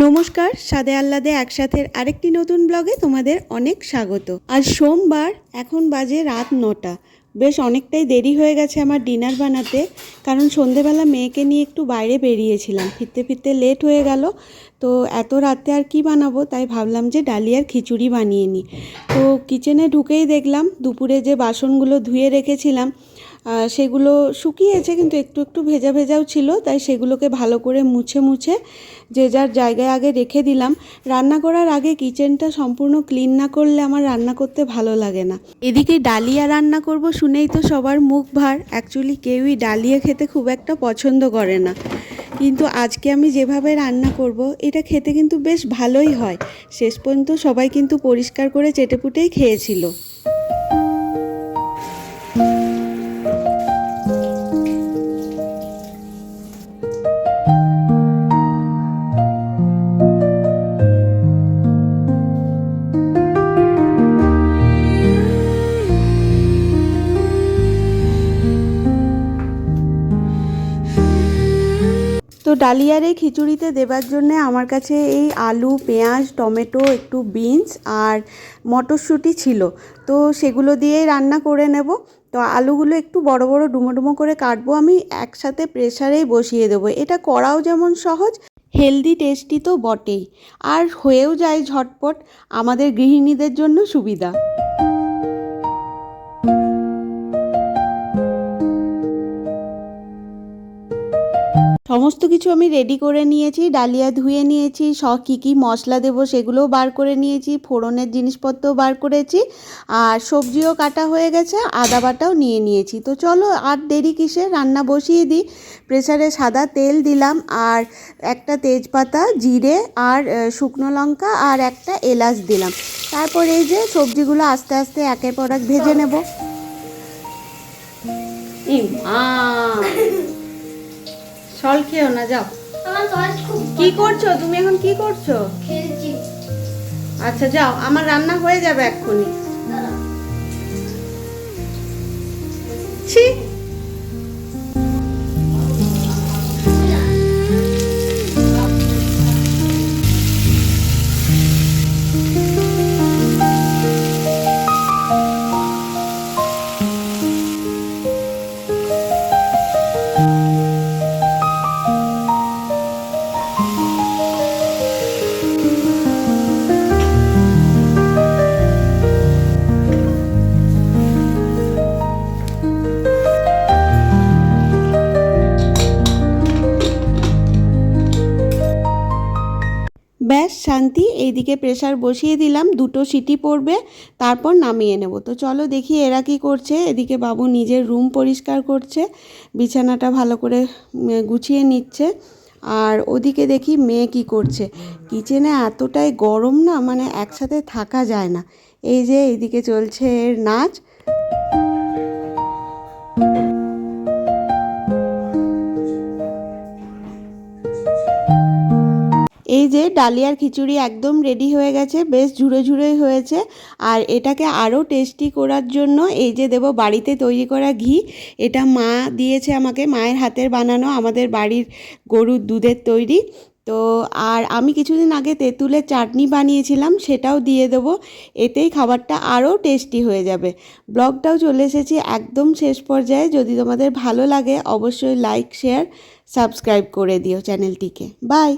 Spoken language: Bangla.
নমস্কার, স্বাদে আহ্লাদে একসাথের আরেকটি নতুন ব্লগে তোমাদের অনেক স্বাগত। আজ সোমবার, এখন বাজে রাত 9টা। বেশ অনেকটাই দেরি হয়ে গেছে আমার ডিনার বানাতে, কারণ সন্ধেবেলা মেয়েকে নিয়ে একটু বাইরে বেরিয়েছিলাম, ফিরতে ফিরতে লেট হয়ে গেল। তো এত রাতে আর কি বানাবো, তাই ভাবলাম যে ডালিয়ার খিচুড়ি বানিয়ে নিই। তো কিচেনে ঢুকেই দেখলাম দুপুরে যে বাসনগুলো ধুয়ে রেখেছিলাম সেগুলো শুকিয়েছে, কিন্তু একটু একটু ভেজা ভেজাও ছিল, তাই সেগুলোকে ভালো করে মুছে মুছে যে যার জায়গায় আগে রেখে দিলাম। রান্না করার আগে কিচেনটা সম্পূর্ণ ক্লিন না করলে আমার রান্না করতে ভালো লাগে না। এদিকে ডালিয়া রান্না করব শুনেই তো সবার মুখ ভার। অ্যাকচুয়ালি কেউই ডালিয়া খেতে খুব একটা পছন্দ করে না, কিন্তু আজকে আমি যেভাবে রান্না করব এটা খেতে কিন্তু বেশ ভালোই হয়। শেষ পর্যন্ত সবাই কিন্তু পরিষ্কার করে চেটেপুটেই খেয়েছিল। তো ডালিয়ার এই খিচুড়িতে দেবার জন্য আমার কাছে এই আলু, পেঁয়াজ, টমেটো, একটু বিনস আর মটরশুঁটি ছিল। তো সেগুলো দিয়েই রান্না করে নেব। তো আলুগুলো একটু বড় বড় ডুমো ডুমো করে কাটবো, আমি একসাথে প্রেসারেই বসিয়ে দেবো। এটা করাও যেমন সহজ, হেলদি টেস্টি তো বটেই, আর হয়েও যায় ঝটপট, আমাদের গৃহিণীদের জন্য সুবিধা। সমস্ত কিছু আমি রেডি করে নিয়েছি, ডালিয়া ধুয়ে নিয়েছি, কী কী মশলা দেবো সেগুলোও বার করে নিয়েছি, ফোড়নের জিনিসপত্রও বার করেছি, আর সবজিও কাটা হয়ে গেছে, আদা বাটাও নিয়ে নিয়েছি। তো চলো আর দেরি কিসে, রান্না বসিয়ে দিই। প্রেসারে সাদা তেল দিলাম, আর একটা তেজপাতা, জিরে আর শুকনো লঙ্কা আর একটা এলাচ দিলাম। তারপর এই যে সবজিগুলো আস্তে আস্তে একের পর এক ভেজে নেব। সল খেও না, যাও। কি করছো তুমি এখন, কি করছো? খেলছি। আচ্ছা যাও, আমার রান্না হয়ে যাবে এক্ষুনি। ছি, ব্যাস শান্তি। এইদিকে প্রেসার বসিয়ে দিলাম, 2টো সিটি পড়বে, তারপর নামিয়ে নেব। তো চলো দেখি এরা কি করছে। এদিকে বাবু নিজের রুম পরিষ্কার করছে, বিছানাটা ভালো করে গুছিয়ে নিচ্ছে, আর ওদিকে দেখি মেয়ে কি করছে। কিচেনে এতটাই গরম না, মানে একসাথে থাকা যায় না। এই যে এইদিকে চলছে এর নাচ। এই যে ডালিয়ার খিচুড়ি একদম রেডি হয়ে গেছে, বেশ ঝুড়ো ঝুড়োই হয়েছে। আর এটাকে আরও টেস্টি করার জন্য এই যে দেব বাড়িতে তৈরি করা ঘি। এটা মা দিয়েছে আমাকে, মায়ের হাতের বানানো, আমাদের বাড়ির গরুর দুধের তৈরি। তো আর আমি কিছুদিন আগে তেঁতুলের চাটনি বানিয়েছিলাম, সেটাও দিয়ে দেবো। এতেই খাবারটা আরও টেস্টি হয়ে যাবে। ব্লগটাও চলে এসেছি একদম শেষ পর্যায়ে। যদি তোমাদের ভালো লাগে অবশ্যই লাইক, শেয়ার, সাবস্ক্রাইব করে দিও চ্যানেলটিকে। বাই।